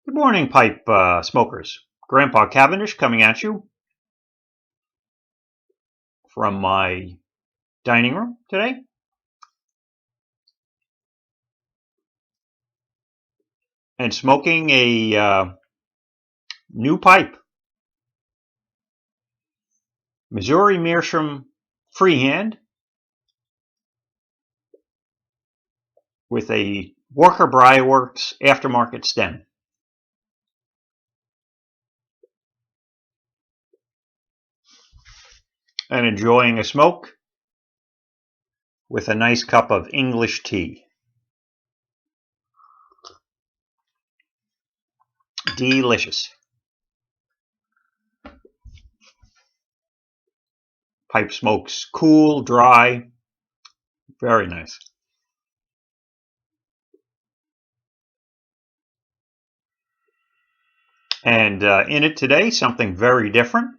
Good morning, pipe smokers. Grandpa Cavendish coming at you from my dining room today. And smoking a new pipe. Missouri Meerschaum freehand with a Walker Briarworks aftermarket stem. And enjoying a smoke with a nice cup of English tea. Delicious. Pipe smokes cool, dry, very nice. And in it today, something very different.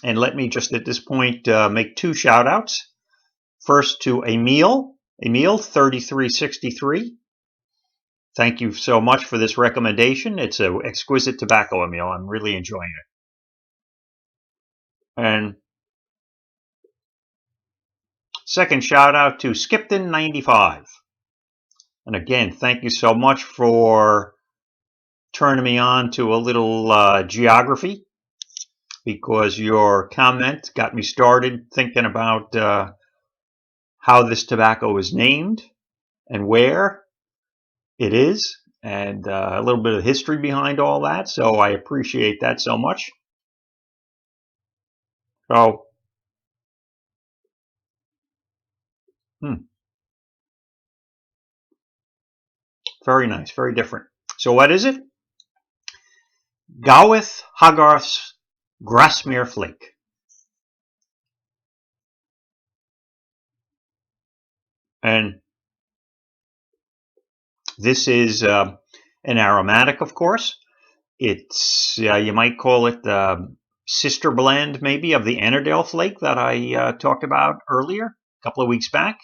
And let me just at this point make two shout outs. First to Emil 3363. Thank you so much for this recommendation. It's an exquisite tobacco, Emil. I'm really enjoying it. And second shout out to Skipton95. And again, thank you so much for turning me on to a little geography, because your comment got me started thinking about how this tobacco is named and where it is, and a little bit of history behind all that. So I appreciate that so much. So, very nice, very different. So what is it? Gawith Hoggarth's Grasmere Flake. And this is an aromatic, of course. It's, you might call it the sister blend, maybe, of the Ennerdale Flake that I talked about earlier, a couple of weeks back.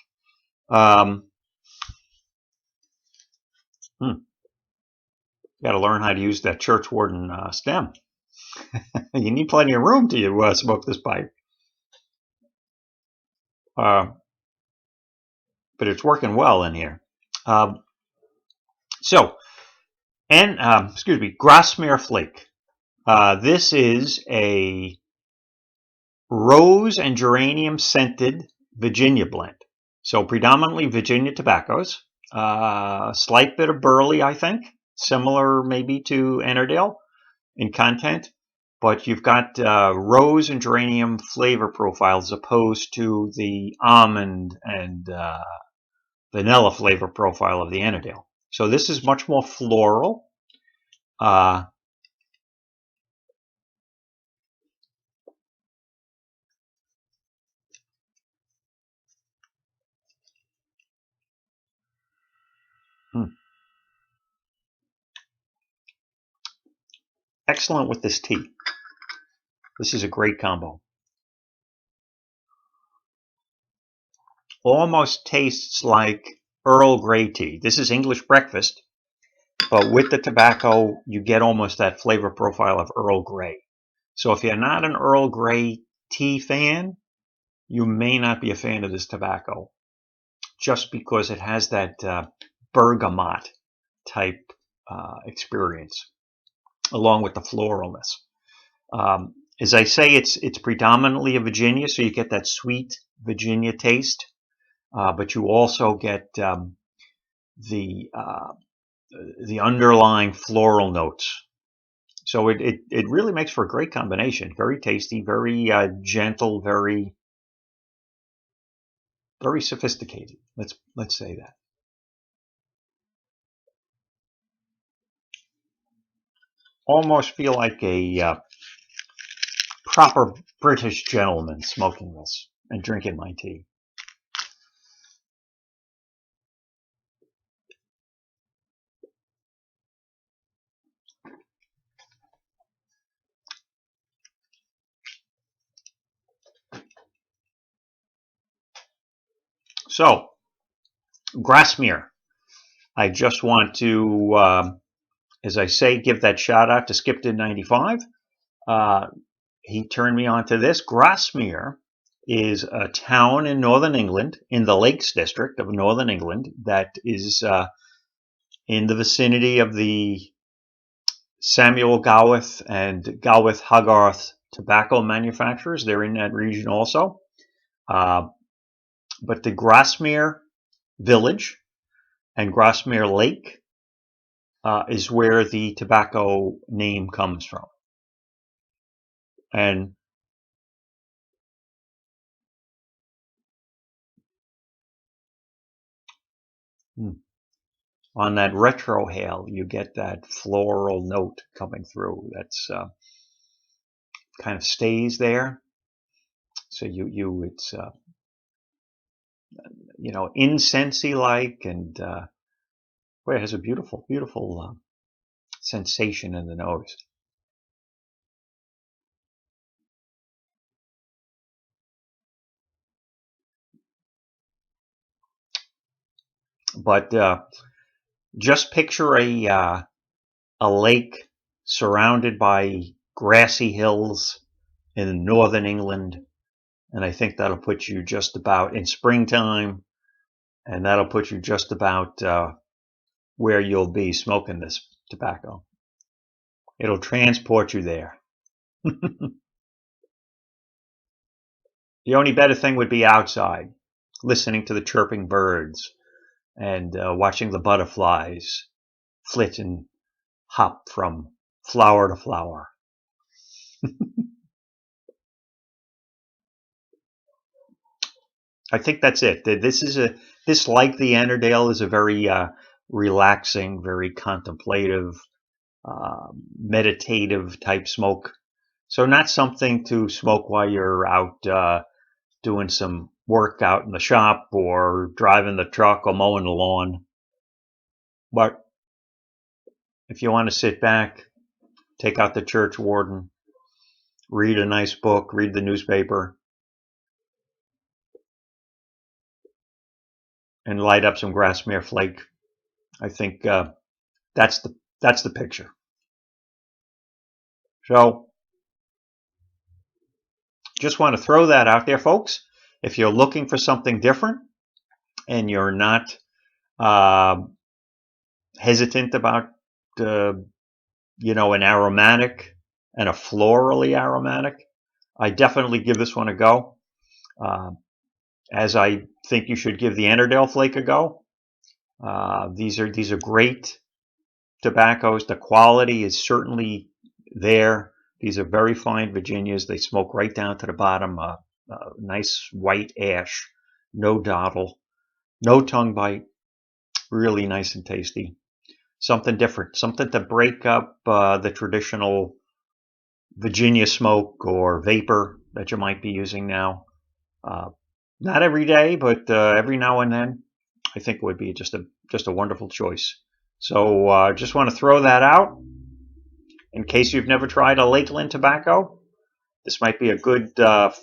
Got to learn how to use that churchwarden stem. You need plenty of room to smoke this pipe. But it's working well in here. Grasmere Flake. This is a rose and geranium scented Virginia blend. So predominantly Virginia tobaccos. Slight bit of burley, I think. Similar maybe to Ennerdale in content. But you've got rose and geranium flavor profiles as opposed to the almond and vanilla flavor profile of the Ennerdale. So this is much more floral. Excellent with this tea. This is a great combo. Almost tastes like Earl Grey tea. This is English breakfast, but with the tobacco, you get almost that flavor profile of Earl Grey. So if you're not an Earl Grey tea fan, you may not be a fan of this tobacco, just because it has that bergamot type experience, along with the floralness. As I say, it's predominantly a Virginia, so you get that sweet Virginia taste, but you also get the underlying floral notes. So it really makes for a great combination. Very tasty, very gentle, very sophisticated. Let's say that. Almost feel like a proper British gentleman smoking this and drinking my tea. So, Grasmere. I just want to as I say, give that shout out to Skip Did 95. He turned me on to this. Grasmere is a town in northern England, in the Lakes District of northern England, that is in the vicinity of the Samuel Gawith and Gawith Hoggarth tobacco manufacturers. They're in that region also. But the Grasmere village and Grasmere Lake is where the tobacco name comes from. And on that retrohale, you get that floral note coming through. That's kind of stays there. So it's incensey like, and boy, it has a beautiful sensation in the nose. But just picture a lake surrounded by grassy hills in northern England, and I think that'll put you just about in springtime, and that'll put you just about where you'll be smoking this tobacco. It'll transport you there. The only better thing would be outside, listening to the chirping birds and watching the butterflies flit and hop from flower to flower. I think that's it. This, like the Annandale, is a very relaxing, very contemplative, meditative type smoke. So not something to smoke while you're out doing some work out in the shop or driving the truck or mowing the lawn. But if you want to sit back, take out the church warden, read a nice book, read the newspaper, and light up some Grasmere Flake, I think that's the picture. So just want to throw that out there, folks. If you're looking for something different and you're not hesitant about an aromatic and a florally aromatic, I definitely give this one a go. As I think you should give the Annandale Flake a go. These are great tobaccos. The quality is certainly there. These are very fine Virginias. They smoke right down to the bottom. Nice white ash, no dottle, no tongue bite. Really nice and tasty. Something different, something to break up the traditional Virginia smoke or vapor that you might be using now. Not every day, but every now and then, I think it would be just a wonderful choice. So just want to throw that out. In case you've never tried a Lakeland tobacco, this might be a good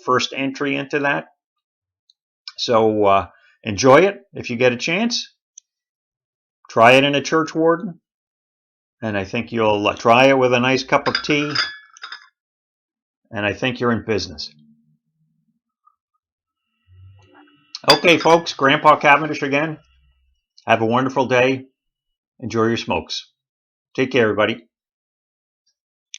first entry into that. So enjoy it if you get a chance. Try it in a church warden, and I think you'll try it with a nice cup of tea, and I think you're in business. Okay, folks, Grandpa Cavendish again. Have a wonderful day. Enjoy your smokes. Take care, everybody.